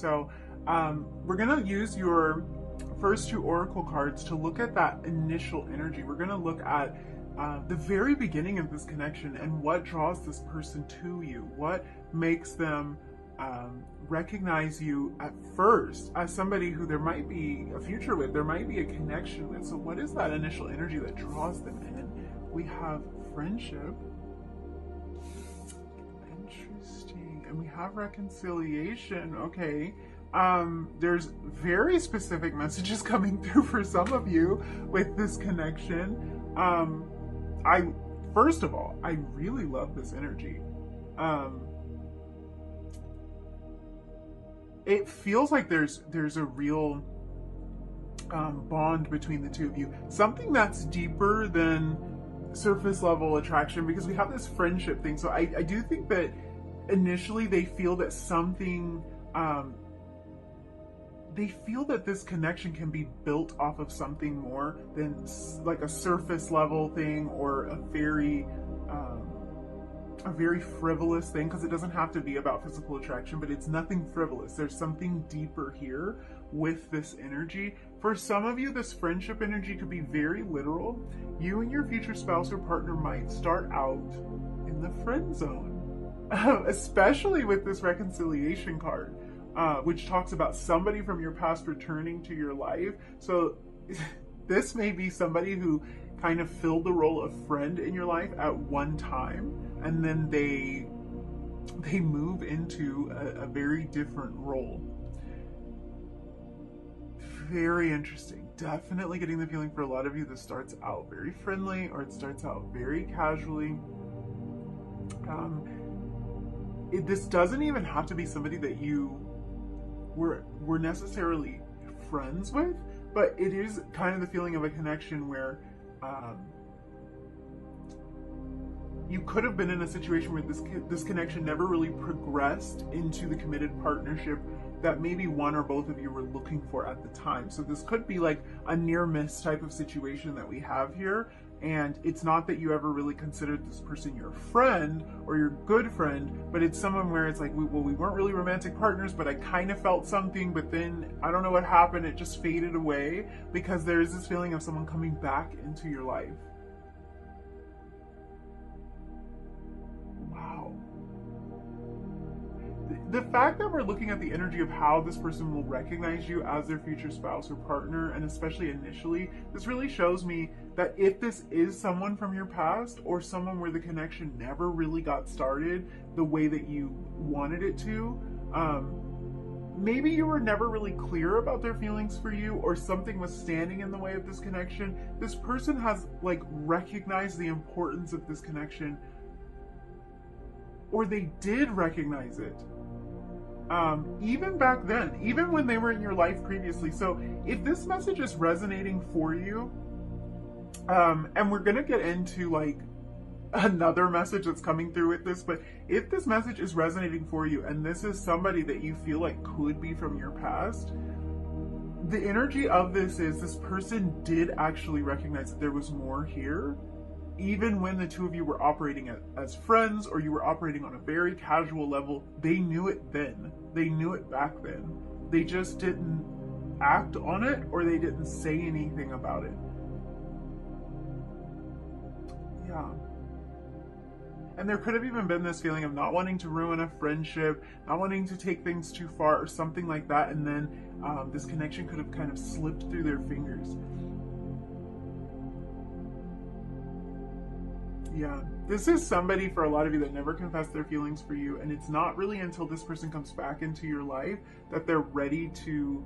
So we're going to use your first two oracle cards to look at that initial energy. We're going to look at the very beginning of this connection and what draws this person to you. What makes them recognize you at first as somebody who there might be a future with, there might be a connection with. So what is that initial energy that draws them in? We have friendship. Interesting. And we have reconciliation. Okay. There's very specific messages coming through for some of you with this connection. First of all, I really love this energy. It feels like there's a real bond between the two of you. Something that's deeper than surface level attraction, because we have this friendship thing. So I do think that initially they feel that something, they feel that this connection can be built off of something more than like a surface level thing or a very frivolous thing, because it doesn't have to be about physical attraction, but it's nothing frivolous. There's something deeper here with this energy. For some of you, this friendship energy could be very literal. You and your future spouse or partner might start out in the friend zone, especially with this reconciliation card, which talks about somebody from your past returning to your life. So this may be somebody who kind of filled the role of friend in your life at one time, and then they move into a very different role. Very interesting. Definitely getting the feeling for a lot of you this starts out very friendly, or it starts out very casually. This doesn't even have to be somebody that you were necessarily friends with, but it is kind of the feeling of a connection where you could have been in a situation where this connection never really progressed into the committed partnership that maybe one or both of you were looking for at the time. So this could be like a near miss type of situation that we have here. And it's not that you ever really considered this person your friend or your good friend, but it's someone where it's like, we weren't really romantic partners, but I kind of felt something, but then I don't know what happened. It just faded away, because there is this feeling of someone coming back into your life. Wow. The fact that we're looking at the energy of how this person will recognize you as their future spouse or partner, and especially initially, this really shows me that if this is someone from your past, or someone where the connection never really got started the way that you wanted it to, maybe you were never really clear about their feelings for you, or something was standing in the way of this connection. This person has like recognized the importance of this connection, or they did recognize it. Even back then, even when they were in your life previously. So if this message is resonating for you, and we're gonna get into like another message that's coming through with this, but if this message is resonating for you and this is somebody that you feel like could be from your past, the energy of this is this person did actually recognize that there was more here. Even when the two of you were operating as friends, or you were operating on a very casual level, they knew it then. They knew it back then. They just didn't act on it, or they didn't say anything about it. Yeah. And there could have even been this feeling of not wanting to ruin a friendship, not wanting to take things too far, or something like that. And then this connection could have kind of slipped through their fingers. Yeah, this is somebody for a lot of you that never confessed their feelings for you, and it's not really until this person comes back into your life that they're ready to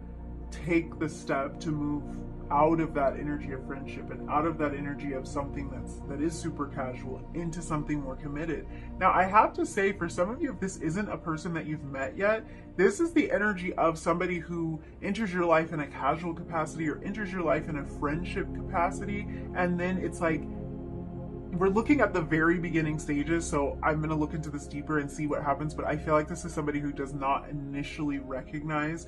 take the step to move out of that energy of friendship and out of that energy of something that is super casual into something more committed. Now, I have to say, for some of you, if this isn't a person that you've met yet, this is the energy of somebody who enters your life in a casual capacity or enters your life in a friendship capacity, and then it's like, we're looking at the very beginning stages, so I'm going to look into this deeper and see what happens, but I feel like this is somebody who does not initially recognize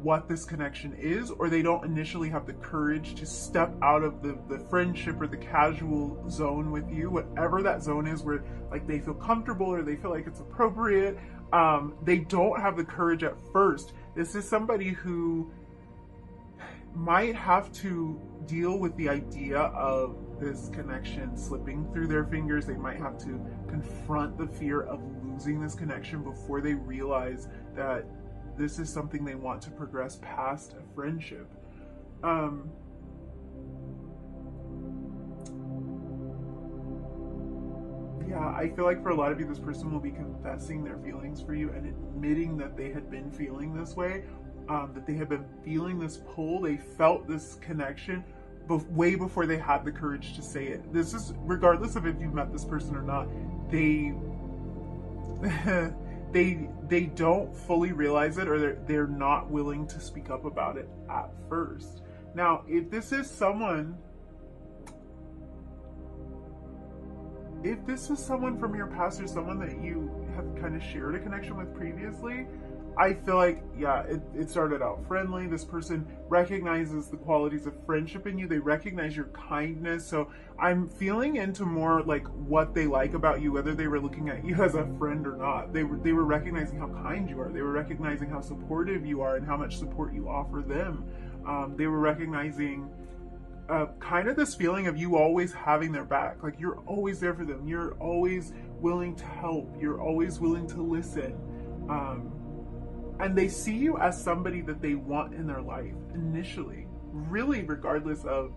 what this connection is, or they don't initially have the courage to step out of the friendship or the casual zone with you, whatever that zone is, where like they feel comfortable or they feel like it's appropriate. They don't have the courage at first. This is somebody who might have to deal with the idea of this connection slipping through their fingers. They might have to confront the fear of losing this connection before they realize that this is something they want to progress past a friendship. Yeah, I feel like for a lot of you, this person will be confessing their feelings for you and admitting that they had been feeling this way, that they had been feeling this pull. They felt this connection way before they had the courage to say it. This is regardless of if you've met this person or not. They they don't fully realize it, or they're not willing to speak up about it at first. Now, if this is someone from your past, or someone that you have kind of shared a connection with previously, I feel like, yeah, it started out friendly. This person recognizes the qualities of friendship in you. They recognize your kindness. So I'm feeling into more like what they like about you, whether they were looking at you as a friend or not. They were recognizing how kind you are. They were recognizing how supportive you are and how much support you offer them. They were recognizing kind of this feeling of you always having their back. Like, you're always there for them. You're always willing to help. You're always willing to listen. And they see you as somebody that they want in their life initially, really, regardless of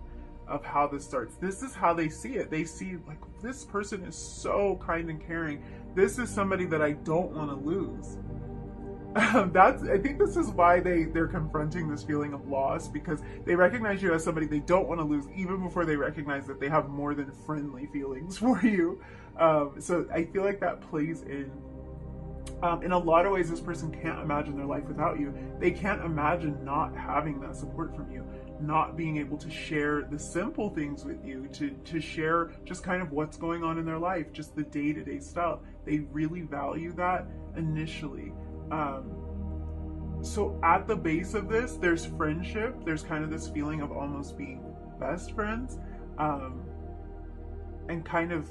how this starts. This is how they see it. They see, like, this person is so kind and caring. This is somebody that I don't want to lose. I think this is why they're confronting this feeling of loss, because they recognize you as somebody they don't want to lose, even before they recognize that they have more than friendly feelings for you. So I feel like that plays in. In a lot of ways, this person can't imagine their life without you. They can't imagine not having that support from you, not being able to share the simple things with you, to share just kind of what's going on in their life, just the day-to-day stuff. They really value that initially. So at the base of this, there's friendship. There's kind of this feeling of almost being best friends, and kind of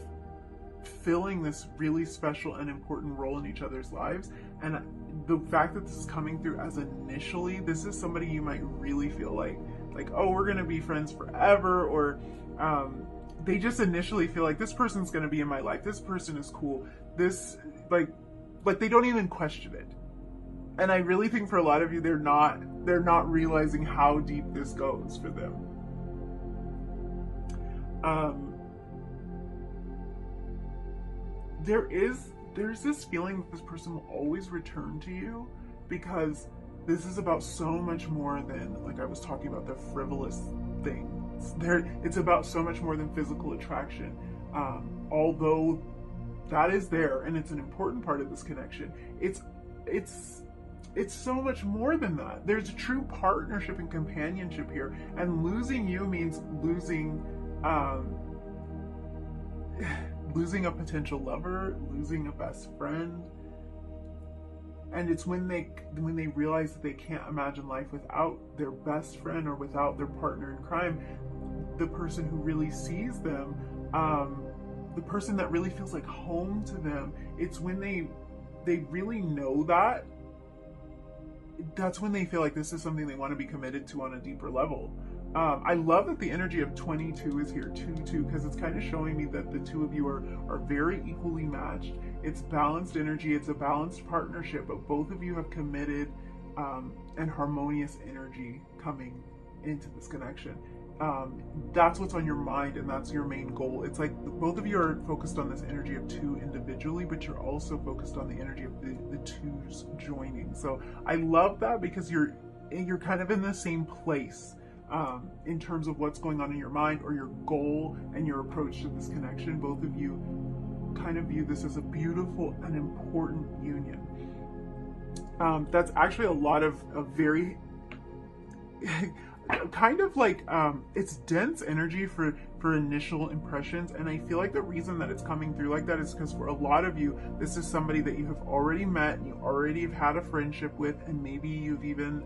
filling this really special and important role in each other's lives. And the fact that this is coming through as initially, this is somebody you might really feel like, oh, we're gonna be friends forever, or they just initially feel like this person's gonna be in my life. This person is cool. This, like they don't even question it. And I really think for a lot of you, they're not realizing how deep this goes for them. There's this feeling that this person will always return to you, because this is about so much more than, like I was talking about, the frivolous things. It's about so much more than physical attraction. Although that is there, and it's an important part of this connection, it's so much more than that. There's a true partnership and companionship here, and losing you means losing losing a potential lover, losing a best friend. And it's when they realize that they can't imagine life without their best friend or without their partner in crime, the person who really sees them, the person that really feels like home to them. It's when they really know that, that's when they feel like this is something they want to be committed to on a deeper level. I love that the energy of 22 is here, 2-2, because it's kind of showing me that the two of you are very equally matched. It's balanced energy, it's a balanced partnership, but both of you have committed and harmonious energy coming into this connection. That's what's on your mind, and that's your main goal. It's like both of you are focused on this energy of two individually, but you're also focused on the energy of the twos joining. So I love that, because you're kind of in the same place in terms of what's going on in your mind, or your goal and your approach to this connection. Both of you kind of view this as a beautiful and important union. That's actually a lot of very kind of like it's dense energy for initial impressions, and I feel like the reason that it's coming through like that is because for a lot of you, this is somebody that you have already met and you already have had a friendship with, and maybe you've even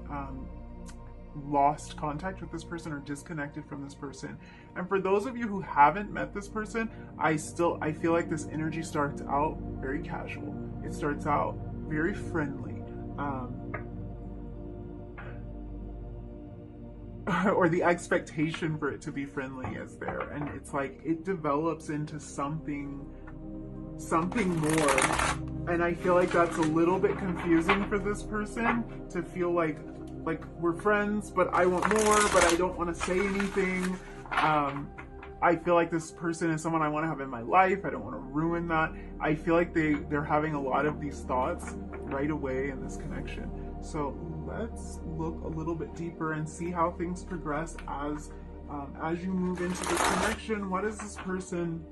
lost contact with this person or disconnected from this person. And for those of you who haven't met this person, I feel like this energy starts out very casual. It starts out very friendly. Or the expectation for it to be friendly is there, and it's like it develops into something more, and I feel like that's a little bit confusing for this person to feel like we're friends, but I want more, but I don't want to say anything. I feel like this person is someone I want to have in my life. I don't want to ruin that. I feel like they're having a lot of these thoughts right away in this connection. So let's look a little bit deeper and see how things progress as you move into this connection. What is this person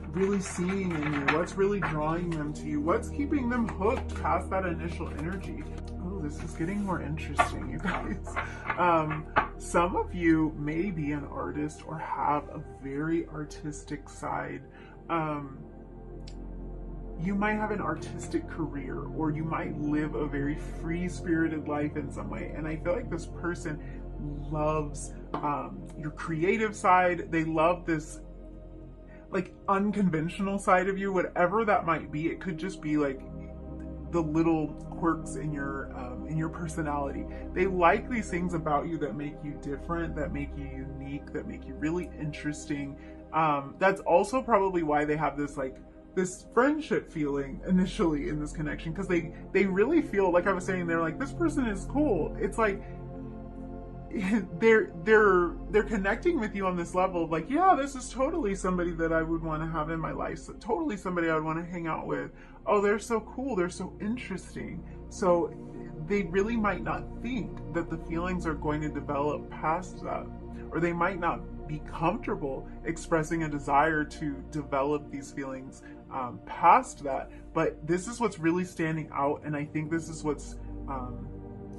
really seeing in you? What's really drawing them to you? What's keeping them hooked past that initial energy? Oh, this is getting more interesting, you guys. Some of you may be an artist or have a very artistic side. You might have an artistic career, or you might live a very free-spirited life in some way. And I feel like this person loves your creative side. They love this like unconventional side of you, whatever that might be. It could just be like the little quirks in your personality. They like these things about you that make you different, that make you unique, that make you really interesting. That's also probably why they have this friendship feeling initially in this connection, because they really feel, like I was saying, they're like, this person is cool. It's like they're connecting with you on this level of like, yeah, this is totally somebody that I would want to have in my life. So totally somebody I would want to hang out with. Oh, they're so cool. They're so interesting. So they really might not think that the feelings are going to develop past that, or they might not be comfortable expressing a desire to develop these feelings past that. But this is what's really standing out, and I think this is what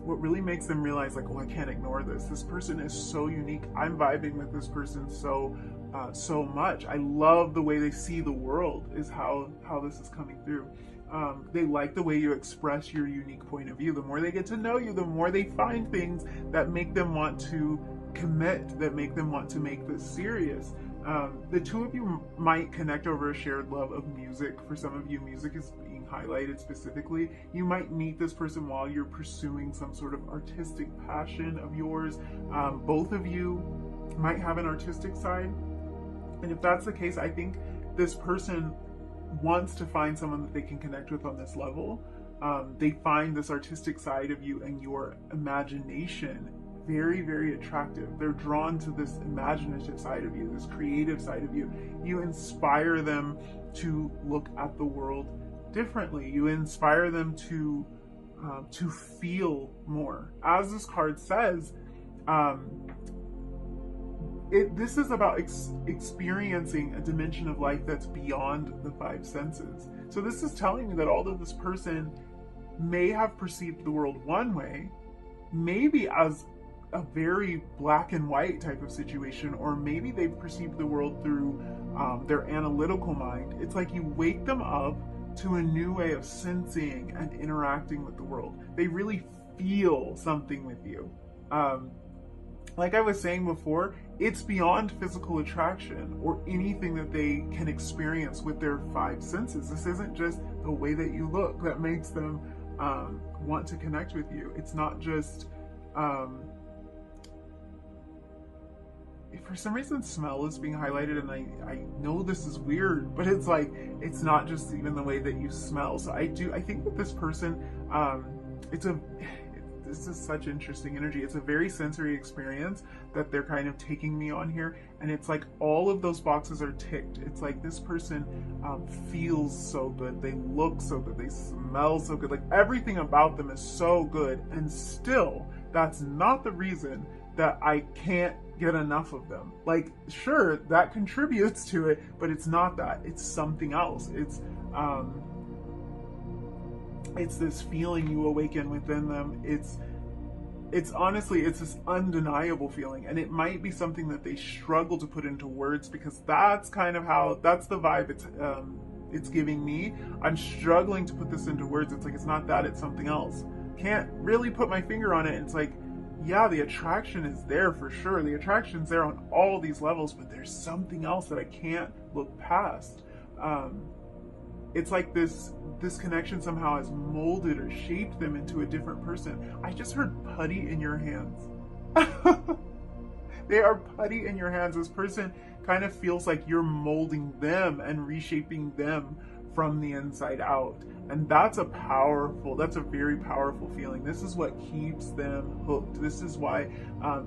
really makes them realize, like, oh, I can't ignore this. This person is so unique. I'm vibing with this person so much. I love the way they see the world, is how this is coming through. They like the way you express your unique point of view. The more they get to know you, the more they find things that make them want to commit, that make them want to make this serious. The two of you might connect over a shared love of music. For some of you, music is being highlighted specifically. You might meet this person while you're pursuing some sort of artistic passion of yours. Both of you might have an artistic side. And if that's the case, I think this person wants to find someone that they can connect with on this level. They find this artistic side of you and your imagination very, very attractive. They're drawn to this imaginative side of you, this creative side of you. You inspire them to look at the world differently. You inspire them to feel more. As this card says, this is about experiencing a dimension of life that's beyond the five senses. So this is telling me that although this person may have perceived the world one way, maybe as a very black and white type of situation, or maybe they've perceived the world through their analytical mind. It's like you wake them up to a new way of sensing and interacting with the world. They really feel something with you. Like I was saying before, it's beyond physical attraction or anything that they can experience with their five senses. This isn't just the way that you look that makes them want to connect with you. It's not just for some reason smell is being highlighted, and I know this is weird, but it's like, it's not just even the way that you smell. So I think that this person, this is such interesting energy. It's a very sensory experience that they're kind of taking me on here, and it's like all of those boxes are ticked. It's like this person feels so good, they look so good, they smell so good, like everything about them is so good, and still that's not the reason that I can't get enough of them. Like, sure, that contributes to it, but it's not that. It's something else. It's this feeling you awaken within them. It's honestly, it's this undeniable feeling, and it might be something that they struggle to put into words, because that's kind of how, that's the vibe it's giving me. I'm struggling to put this into words. It's like, it's not that, it's something else. Can't really put my finger on it. It's like, yeah, the attraction is there for sure. The attraction's there on all these levels, but there's something else that I can't look past. it's like this connection somehow has molded or shaped them into a different person. I just heard putty in your hands. They are putty in your hands. This person kind of feels like you're molding them and reshaping them from the inside out. And that's a very powerful feeling. This is what keeps them hooked. This is why,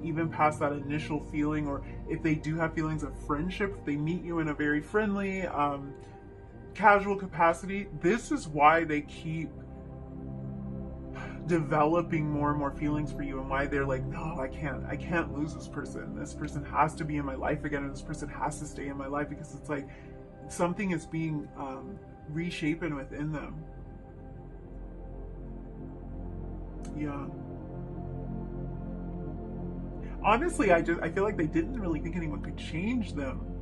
even past that initial feeling, or if they do have feelings of friendship, if they meet you in a very friendly, casual capacity, this is why they keep developing more and more feelings for you, and why they're like, no, I can't lose this person. This person has to be in my life again, and this person has to stay in my life, because it's like something is being reshapen within them. Yeah. Honestly, I feel like they didn't really think anyone could change them.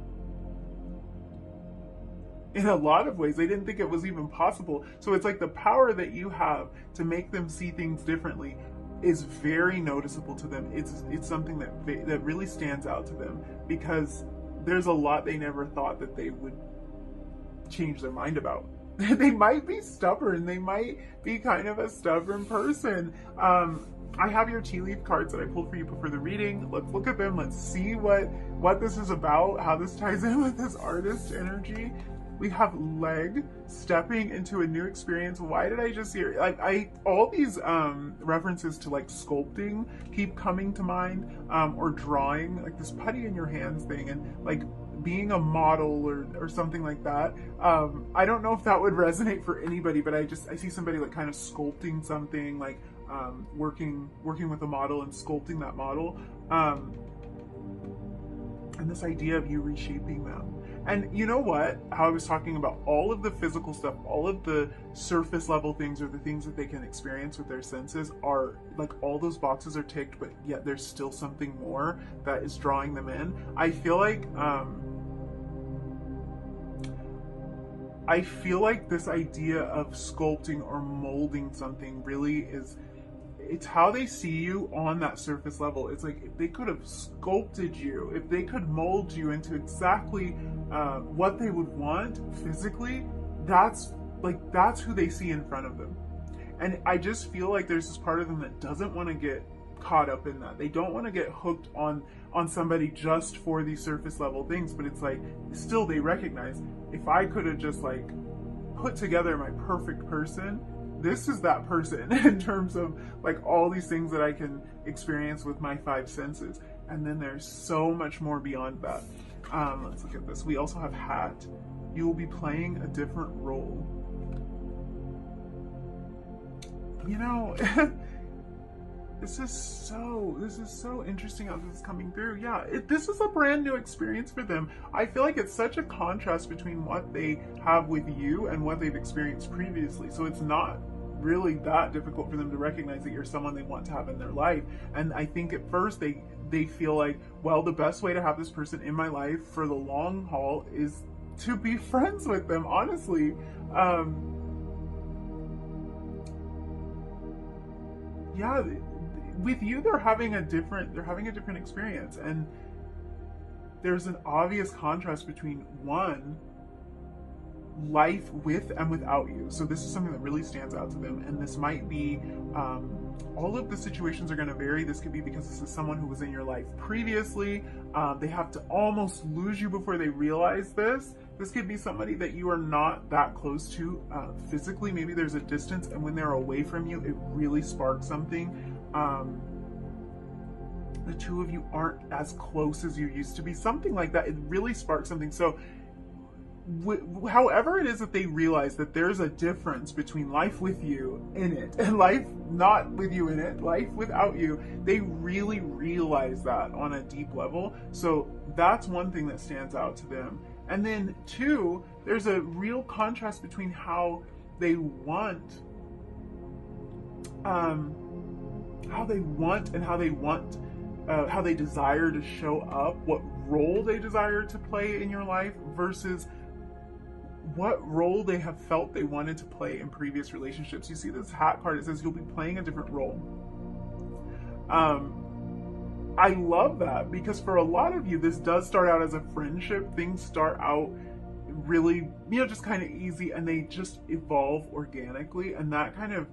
In a lot of ways, they didn't think it was even possible. So it's like the power that you have to make them see things differently is very noticeable to them. It's something that really stands out to them, because there's a lot they never thought that they would change their mind about. They might be stubborn. They might be kind of a stubborn person. I have your tea leaf cards that I pulled for you before the reading. Let's look at them. Let's see what this is about, how this ties in with this artist energy. We have leg, stepping into a new experience. Why did I just hear, like, all these references to like sculpting keep coming to mind, or drawing, like this putty in your hands thing, and like being a model or something like that. I don't know if that would resonate for anybody, but I see somebody like kind of sculpting something, like working with a model and sculpting that model, and this idea of you reshaping them. And you know what? How I was talking about all of the physical stuff, all of the surface level things, or the things that they can experience with their senses, are like all those boxes are ticked, but yet there's still something more that is drawing them in. I feel like this idea of sculpting or molding something really is, it's how they see you on that surface level. It's like if they could have sculpted you, if they could mold you into exactly what they would want physically, that's who they see in front of them. And I just feel like there's this part of them that doesn't want to get caught up in that. They don't want to get hooked on somebody just for these surface level things, but it's like still they recognize, if I could have just like put together my perfect person, this is that person in terms of like all these things that I can experience with my five senses. And then there's so much more beyond that. Let's look at this. We also have hat. You will be playing a different role. You know, this is so interesting how this is coming through. Yeah, this is a brand new experience for them. I feel like it's such a contrast between what they have with you and what they've experienced previously. So it's not really that difficult for them to recognize that you're someone they want to have in their life. And I think at first they feel like, well, the best way to have this person in my life for the long haul is to be friends with them, honestly. Yeah, with you they're having a different experience, and there's an obvious contrast between one, life with and without you. So this is something that really stands out to them, and this might be all of the situations are going to vary. This could be because this is someone who was in your life previously. They have to almost lose you before they realize this. This could be somebody that you are not that close to physically. Maybe there's a distance, and when they're away from you, it really sparks something. The two of you aren't as close as you used to be. Something like that. It really sparks something. So however it is that they realize that there's a difference between life with you in it and life not with you in it, life without you, they really realize that on a deep level. So that's one thing that stands out to them. And then two, there's a real contrast between how they want and how they desire to show up, what role they desire to play in your life versus what role they have felt they wanted to play in previous relationships. You see this hat card, it says you'll be playing a different role. I love that, because for a lot of you, this does start out as a friendship. Things start out really, just kind of easy, and they just evolve organically. And that kind of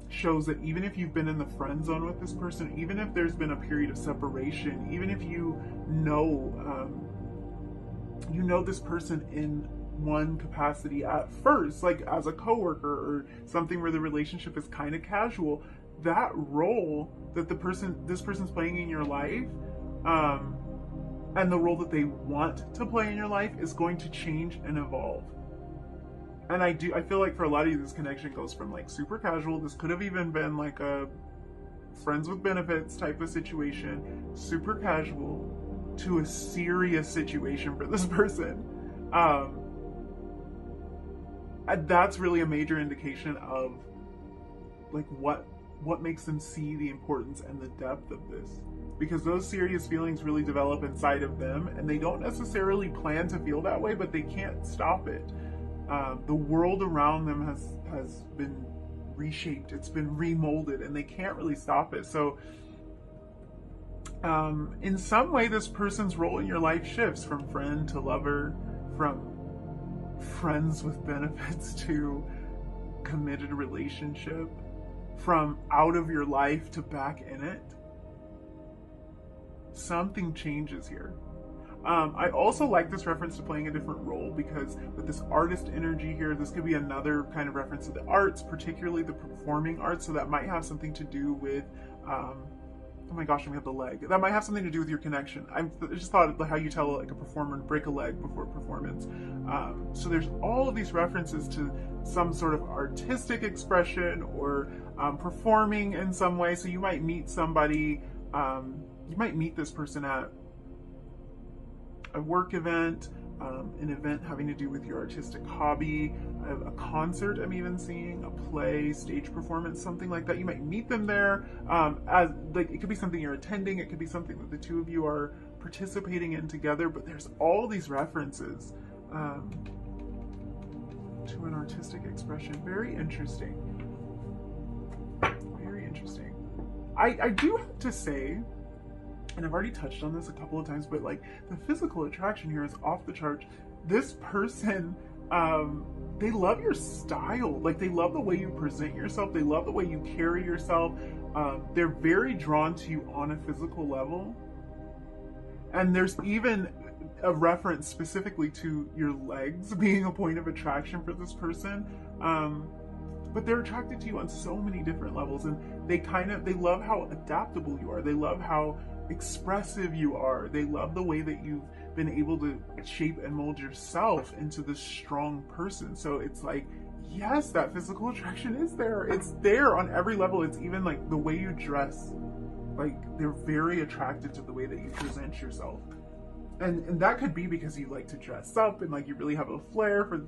shows that even if you've been in the friend zone with this person, even if there's been a period of separation, even if you know this person in one capacity at first, like as a coworker or something where the relationship is kind of casual, that role that this person's playing in your life, and the role that they want to play in your life is going to change and evolve. And I feel like for a lot of you, this connection goes from like super casual. This could have even been like a friends with benefits type of situation, super casual, to a serious situation for this person. And that's really a major indication of like what makes them see the importance and the depth of this. Because those serious feelings really develop inside of them, and they don't necessarily plan to feel that way, but they can't stop it. The world around them has been reshaped, it's been remolded, and they can't really stop it. So in some way, this person's role in your life shifts from friend to lover, from friends with benefits to committed relationship, from out of your life to back in it. Something changes here. I also like this reference to playing a different role, because with this artist energy here, this could be another kind of reference to the arts, particularly the performing arts. So that might have something to do with, oh my gosh, we have the leg. That might have something to do with your connection. I just thought of how you tell like a performer to break a leg before performance. So there's all of these references to some sort of artistic expression or performing in some way. So you might meet somebody, you might meet this person at a work event, an event having to do with your artistic hobby, a concert I'm even seeing, a play, stage performance, something like that. You might meet them there, as like it could be something you're attending, it could be something that the two of you are participating in together, but there's all these references to an artistic expression. Very interesting. Very interesting. I do have to say, and I've already touched on this a couple of times, but like the physical attraction here is off the charts. This person, they love your style. Like they love the way you present yourself. They love the way you carry yourself. They're very drawn to you on a physical level. And there's even a reference specifically to your legs being a point of attraction for this person. But they're attracted to you on so many different levels, and they love how adaptable you are. They love how expressive you are. They love the way that you've been able to shape and mold yourself into this strong person. So it's like, yes, that physical attraction is there. It's there on every level. It's even like the way you dress. Like they're very attracted to the way that you present yourself. And that could be because you like to dress up and like you really have a flair for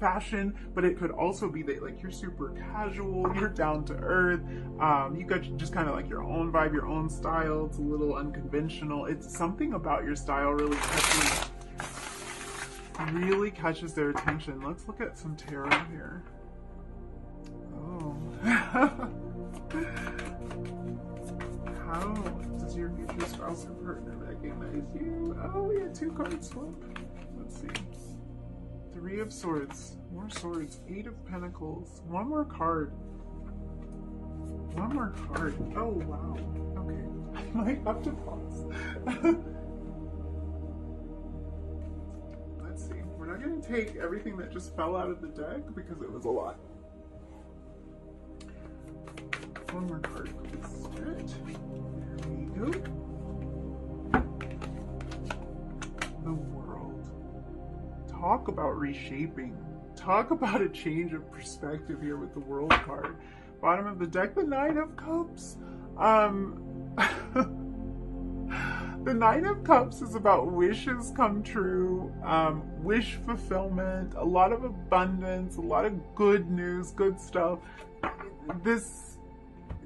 fashion, but it could also be that like you're super casual, you're down to earth, you got just kind of like your own vibe, your own style. It's a little unconventional. It's something about your style really catches their attention. Let's look at some tarot here. Oh. How does your future spouse or partner recognize you? Oh, we had 2 cards swap. Let's see. 3 of Swords, more swords, 8 of Pentacles, 1 more card. 1 more card. Oh, wow. Okay. I might have to pause. Let's see. We're not going to take everything that just fell out of the deck because it was a lot. 1 more card, please. Spirit. There we go. The World. Talk about reshaping. Talk about a change of perspective here with the World card. Bottom of the deck, the 9 of Cups. The 9 of Cups is about wishes come true, wish fulfillment, a lot of abundance, a lot of good news, good stuff.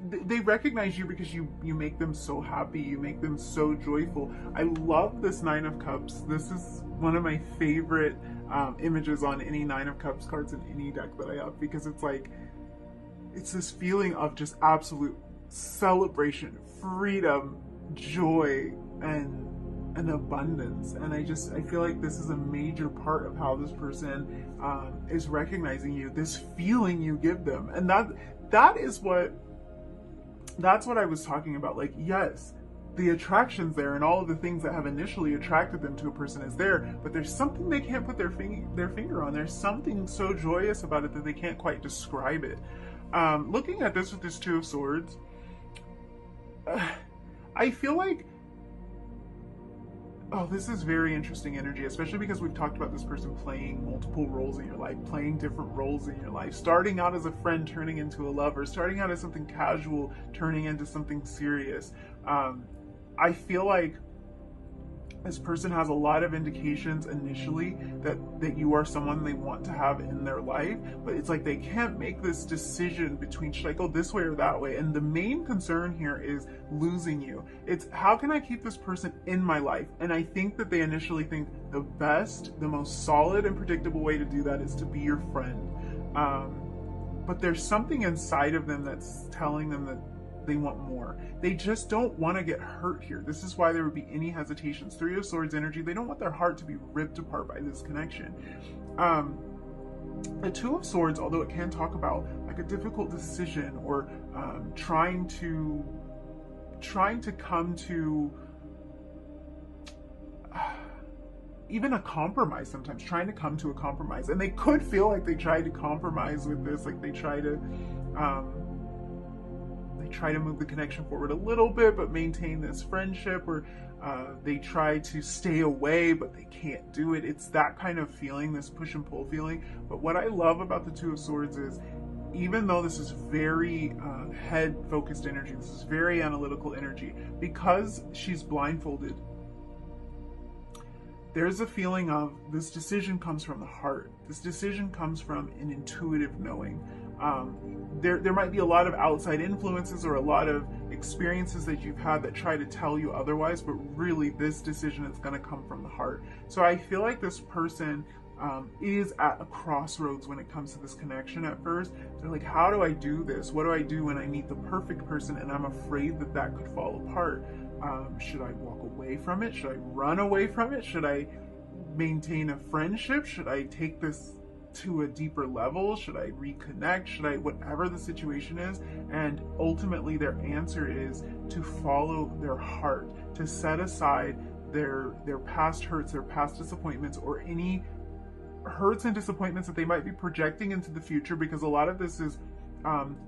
They recognize you because you make them so happy, you make them so joyful. I love this 9 of Cups. This is one of my favorite images on any 9 of Cups cards in any deck that I have, because it's like, it's this feeling of just absolute celebration, freedom, joy, and and abundance. And I feel like this is a major part of how this person is recognizing you, this feeling you give them. And that's what I was talking about. Like, yes, the attraction's there and all of the things that have initially attracted them to a person is there, but there's something they can't put their finger on. There's something so joyous about it that they can't quite describe it. Looking at this with this Two of Swords, I feel like, oh, this is very interesting energy, especially because we've talked about this person playing multiple roles in your life, playing different roles in your life, starting out as a friend, turning into a lover, starting out as something casual, turning into something serious. I feel like this person has a lot of indications initially that you are someone they want to have in their life, but it's like they can't make this decision between, should I go this way or that way? And the main concern here is losing you. It's, how can I keep this person in my life? And I think that they initially think the best, the most solid and predictable way to do that is to be your friend. But there's something inside of them that's telling them that they want more. They just don't want to get hurt here. This is why there would be any hesitations. Three of Swords energy, they don't want their heart to be ripped apart by this connection. The Two of Swords, although it can talk about like a difficult decision or trying to come to even a compromise, sometimes trying to come to a compromise, and they could feel like they tried to compromise with this, like they try to move the connection forward a little bit but maintain this friendship, or they try to stay away but they can't do it. It's that kind of feeling, this push and pull feeling. But what I love about the Two of Swords is, even though this is very head focused energy, this is very analytical energy, because she's blindfolded, there's a feeling of this decision comes from the heart. This decision comes from an intuitive knowing. There might be a lot of outside influences or a lot of experiences that you've had that try to tell you otherwise, but really this decision is going to come from the heart. So I feel like this person is at a crossroads when it comes to this connection at first. They're like, how do I do this? What do I do when I meet the perfect person and I'm afraid that that could fall apart? Should I walk away from it? Should I run away from it? Should I maintain a friendship? Should I take this to a deeper level? Should I reconnect? Should I, whatever the situation is? And ultimately their answer is to follow their heart, to set aside their past hurts, their past disappointments, or any hurts and disappointments that they might be projecting into the future, because a lot of this is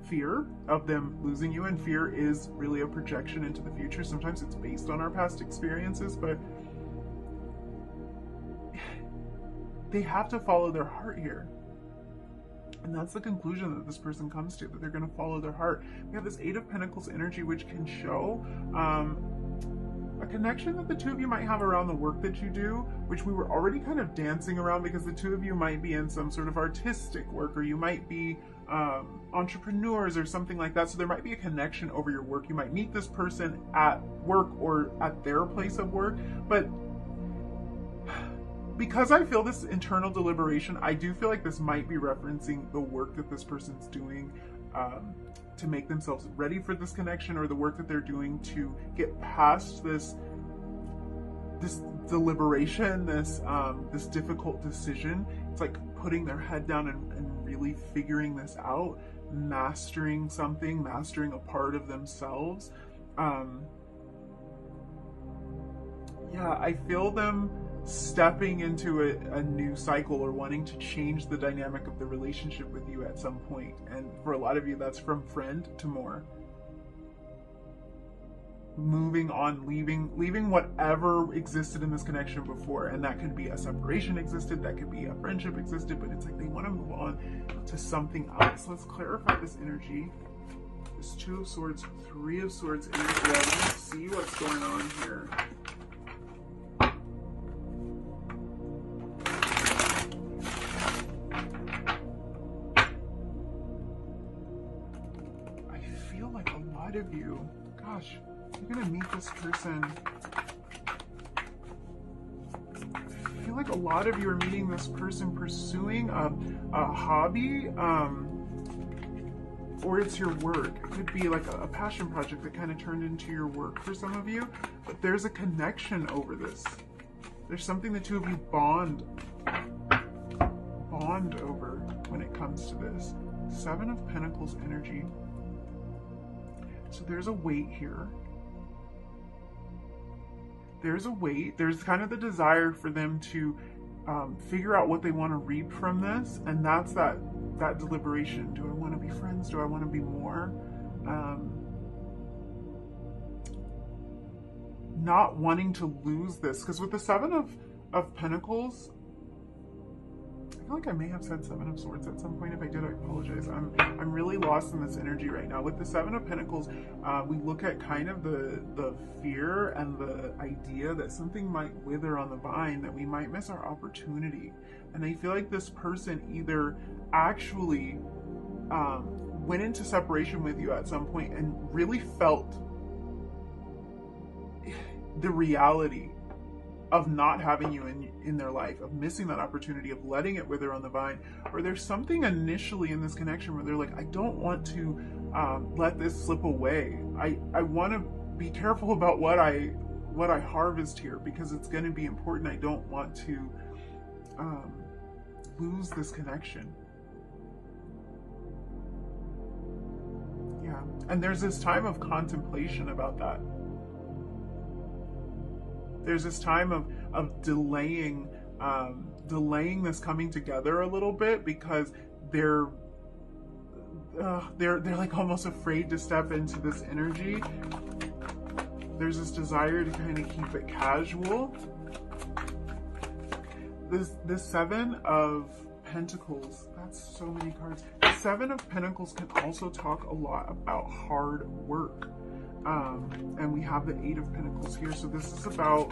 fear of them losing you, and fear is really a projection into the future. Sometimes it's based on our past experiences, but they have to follow their heart here. And that's the conclusion that this person comes to, that they're going to follow their heart. We have this Eight of Pentacles energy, which can show a connection that the two of you might have around the work that you do, which we were already kind of dancing around, because the two of you might be in some sort of artistic work, or you might be entrepreneurs or something like that. So there might be a connection over your work. You might meet this person at work or at their place of work, but because I feel this internal deliberation, I do feel like this might be referencing the work that this person's doing to make themselves ready for this connection, or the work that they're doing to get past this deliberation, this difficult decision. It's like putting their head down and really figuring this out, mastering something, mastering a part of themselves. Yeah, I feel them stepping into a new cycle, or wanting to change the dynamic of the relationship with you at some point. And for a lot of you, that's from friend to more. Moving on, leaving whatever existed in this connection before. And that could be a separation existed, that could be a friendship existed, but it's like they want to move on to something else. Let's clarify this energy. This Two of Swords, Three of Swords energy. Let's see what's going on here. Of you, gosh, you're gonna meet this person. I feel like a lot of you are meeting this person pursuing a hobby, or it's your work. It could be like a passion project that kind of turned into your work for some of you, but there's a connection over this. There's something the two of you bond over when it comes to this. Seven of Pentacles energy. So there's a weight here. There's a weight. There's kind of the desire for them to figure out what they want to reap from this, and that's that deliberation. Do I want to be friends? Do I want to be more? Not wanting to lose this, because with the Seven of Pentacles, I feel like I may have said Seven of Swords at some point. If I did, I apologize. I'm really lost in this energy right now. With the Seven of Pentacles, we look at kind of the fear and the idea that something might wither on the vine, that we might miss our opportunity. And I feel like this person either actually went into separation with you at some point and really felt the reality of not having you in their life, of missing that opportunity, of letting it wither on the vine. Or there's something initially in this connection where they're like, I don't want to let this slip away. I want to be careful about what I harvest here, because it's going to be important. I don't want to lose this connection. Yeah, and there's this time of contemplation about that. There's this time of delaying this coming together a little bit, because they're like almost afraid to step into this energy. There's this desire to kind of keep it casual. This Seven of Pentacles, that's so many cards. The Seven of Pentacles can also talk a lot about hard work. And we have the Eight of Pentacles here. So this is about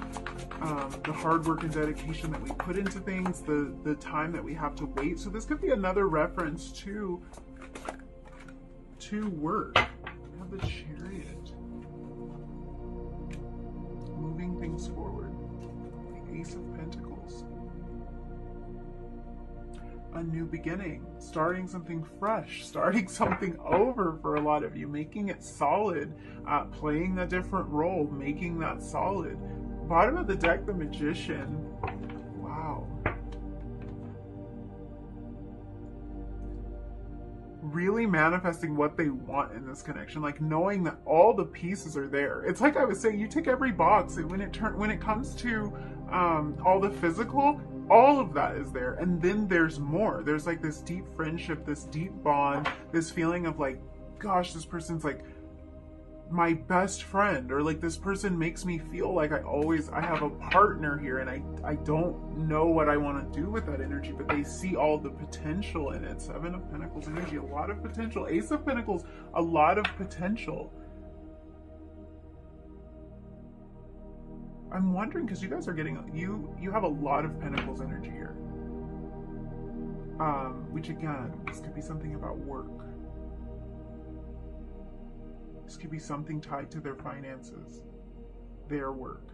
the hard work and dedication that we put into things, the time that we have to wait. So this could be another reference to work. We have the Chariot. Moving things forward. The Ace of Pentacles. A new beginning, starting something fresh, starting something over for a lot of you, making it solid, playing a different role, making that solid. Bottom of the deck, the Magician. Wow. Really manifesting what they want in this connection, like knowing that all the pieces are there. It's like I was saying, you tick every box, and when it comes to all the physical, all of that is there. And then there's more. There's like this deep friendship, this deep bond, this feeling of like, gosh, this person's like my best friend, or like this person makes me feel like I have a partner here, and I don't know what I want to do with that energy, but they see all the potential in it. Seven of Pentacles energy, a lot of potential. Ace of Pentacles, a lot of potential. I'm wondering, because you guys are getting, you have a lot of Pentacles energy here. Which again, this could be something about work. This could be something tied to their finances, their work.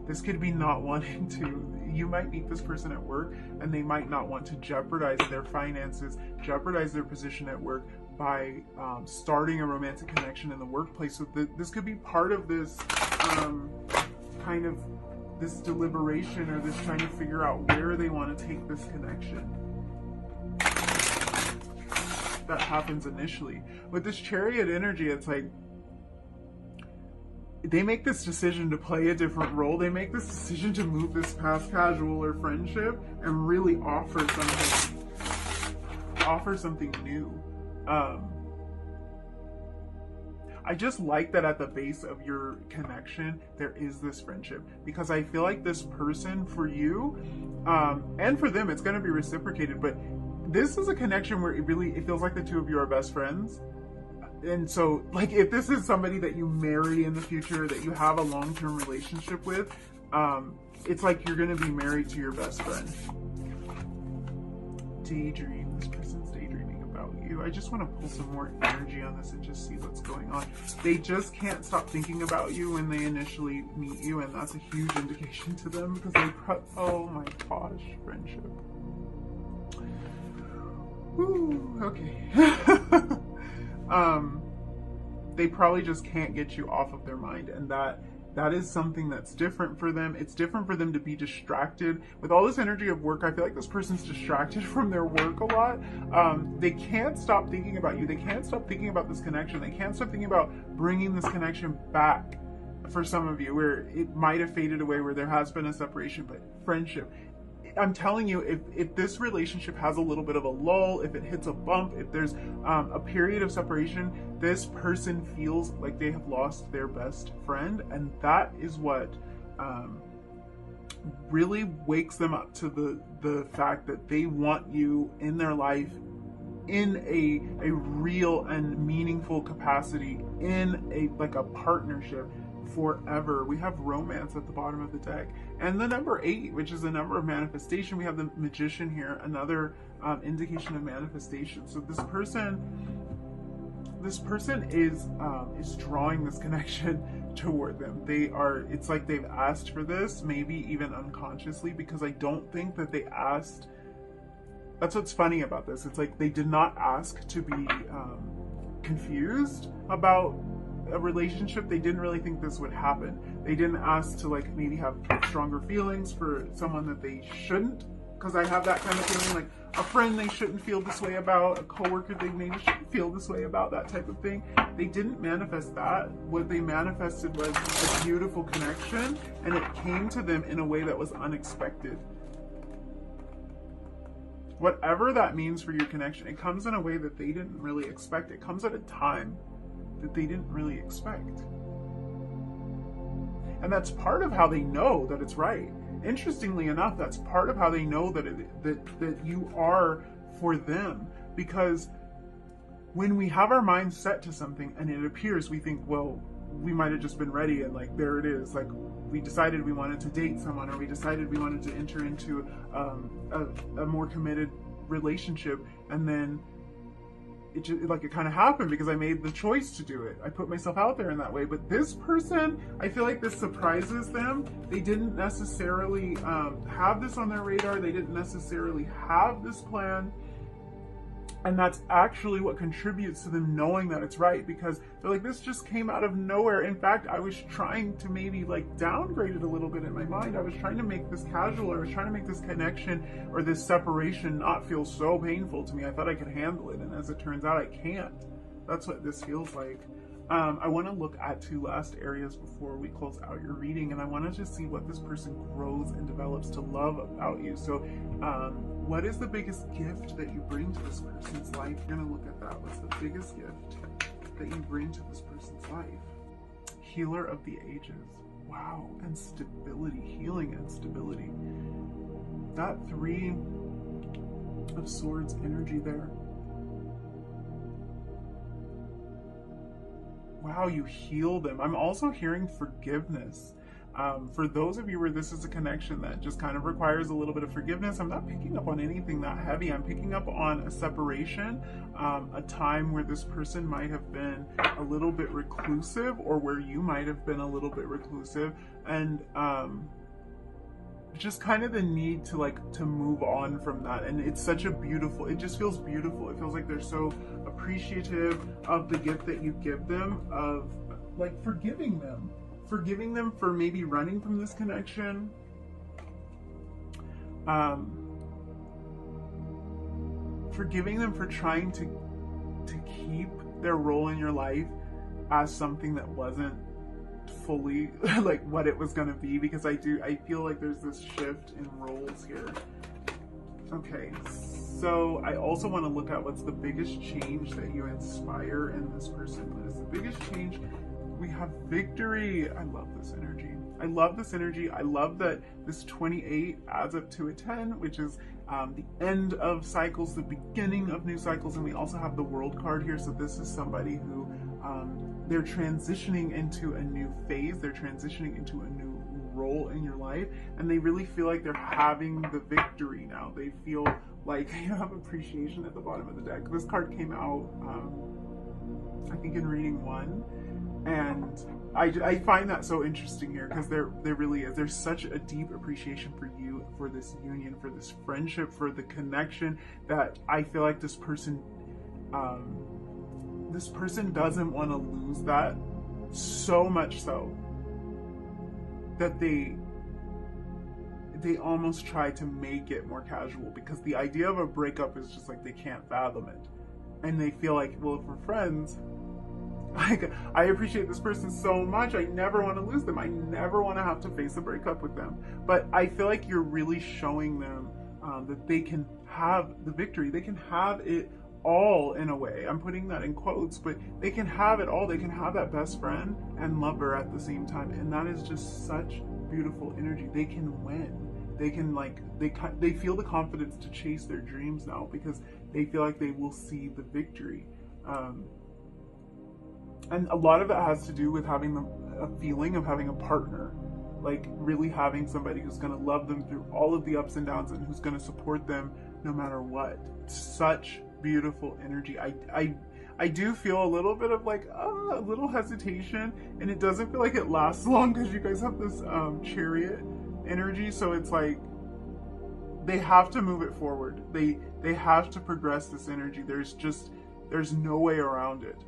This could be not wanting to, you might meet this person at work and they might not want to jeopardize their finances, jeopardize their position at work by starting a romantic connection in the workplace. So this could be part of this kind of this deliberation, or this trying to figure out where they want to take this connection. That happens initially. With this Chariot energy, it's like they make this decision to play a different role. They make this decision to move this past casual or friendship and really offer something new. I just like that at the base of your connection there is this friendship, because I feel like this person, for you and for them, it's going to be reciprocated, but this is a connection where it feels like the two of you are best friends. And so, like, if this is somebody that you marry in the future, that you have a long-term relationship with, it's like you're going to be married to your best friend. Daydream. This person's daydreaming about you. I just want to pull some more energy on this and just see what's going on. They just can't stop thinking about you when they initially meet you, and that's a huge indication to them, because oh my gosh, friendship. Whew, okay. They probably just can't get you off of their mind, and that is something that's different for them. It's different for them to be distracted with all this energy of work. I feel like this person's distracted from their work a lot. They can't stop thinking about you. They can't stop thinking about this connection. They can't stop thinking about bringing this connection back. For some of you, where it might have faded away, where there has been a separation, but friendship, I'm telling you, if this relationship has a little bit of a lull, if it hits a bump, if there's a period of separation, this person feels like they have lost their best friend, and that is what really wakes them up to the fact that they want you in their life in a real and meaningful capacity, in a partnership forever. We have romance at the bottom of the deck, and the number 8, which is the number of manifestation. We have the Magician here, another indication of manifestation. So this person is drawing this connection toward them. It's like they've asked for this, maybe even unconsciously, because I don't think that they asked. That's what's funny about this. It's like they did not ask to be confused about a relationship. They didn't really think this would happen. They didn't ask to maybe have stronger feelings for someone that they shouldn't, because I have that kind of feeling, like a friend they shouldn't feel this way about, a coworker they maybe shouldn't feel this way about, that type of thing. They didn't manifest that. What they manifested was a beautiful connection, and it came to them in a way that was unexpected. Whatever that means for your connection, it comes in a way that they didn't really expect. It comes at a time that they didn't really expect. And that's part of how they know that it's right. Interestingly enough, that's part of how they know that that you are for them. Because when we have our minds set to something and it appears, we think, well, we might have just been ready, and there it is. We decided we wanted to date someone, or we decided we wanted to enter into a more committed relationship, and then it just, it kind of happened because I made the choice to do it. I put myself out there in that way. But this person, I feel like this surprises them. They didn't necessarily have this on their radar. They didn't necessarily have this plan. And that's actually what contributes to them knowing that it's right, because they're like, this just came out of nowhere. In fact, I was trying to maybe downgrade it a little bit in my mind. I was trying to make this casual, or I was trying to make this connection or this separation not feel so painful to me. I thought I could handle it, and as it turns out, I can't. That's what this feels like. I want to look at 2 last areas before we close out your reading, and I want to just see what this person grows and develops to love about you. So what is the biggest gift that you bring to this person's life? You're going to look at that. What's the biggest gift that you bring to this person's life? Healer of the ages. Wow. And stability. Healing and stability. That 3 of Swords energy there. Wow, you heal them. I'm also hearing forgiveness. For those of you where this is a connection that just kind of requires a little bit of forgiveness, I'm not picking up on anything that heavy. I'm picking up on a separation, a time where this person might have been a little bit reclusive, or where you might have been a little bit reclusive, and just kind of the need to move on from that. And it's such a beautiful, it just feels beautiful. It feels like they're so appreciative of the gift that you give them, of forgiving them for maybe running from this connection, forgiving them for trying to keep their role in your life as something that wasn't fully what it was going to be, because I feel like there's this shift in roles here. Okay, so I also want to look at what's the biggest change that you inspire in this person. What is the biggest change? We have victory. I love this energy. I love this energy. I love that this 28 adds up to a 10, which is the end of cycles, the beginning of new cycles. And we also have the World card here. So this is somebody who they're transitioning into a new phase. They're transitioning into a new role in your life, and they really feel like they're having the victory now. They feel like you have appreciation at the bottom of the deck. This card came out, I think, in reading 1, and I find that so interesting here, because there really is. There's such a deep appreciation for you, for this union, for this friendship, for the connection, that I feel like this person doesn't want to lose that, so much so that they almost try to make it more casual, because the idea of a breakup is just like, they can't fathom it. And they feel like, well, if we're friends, I appreciate this person so much, I never want to lose them. I never want to have to face a breakup with them. But I feel like you're really showing them that they can have the victory. They can have it all, in a way. I'm putting that in quotes, but they can have it all. They can have that best friend and lover at the same time. And that is just such beautiful energy. They can win. They can, like, they feel the confidence to chase their dreams now, because they feel like they will see the victory. And a lot of it has to do with having a feeling of having a partner, like really having somebody who's going to love them through all of the ups and downs, and who's going to support them no matter what. It's such beautiful energy. I do feel a little bit of like a little hesitation, and it doesn't feel like it lasts long, because you guys have this Chariot energy, so it's like they have to move it forward. They have to progress this energy. There's no way around it.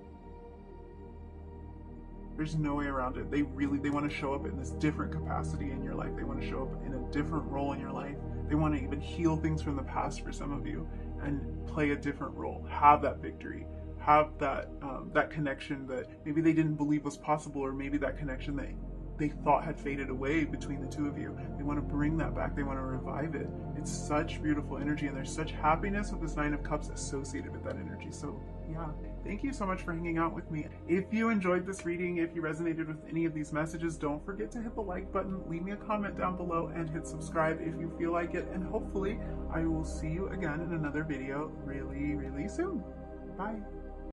There's no way around it. They want to show up in this different capacity in your life. They want to show up in a different role in your life. They want to even heal things from the past for some of you, and play a different role. Have that victory. Have that that connection that maybe they didn't believe was possible, or maybe that connection that they thought had faded away between the two of you. They want to bring that back. They want to revive it. It's such beautiful energy, and there's such happiness with this Nine of Cups associated with that energy. So yeah, thank you so much for hanging out with me. If you enjoyed this reading, if you resonated with any of these messages, don't forget to hit the like button, leave me a comment down below, and hit subscribe if you feel like it. And hopefully I will see you again in another video really, really soon. Bye.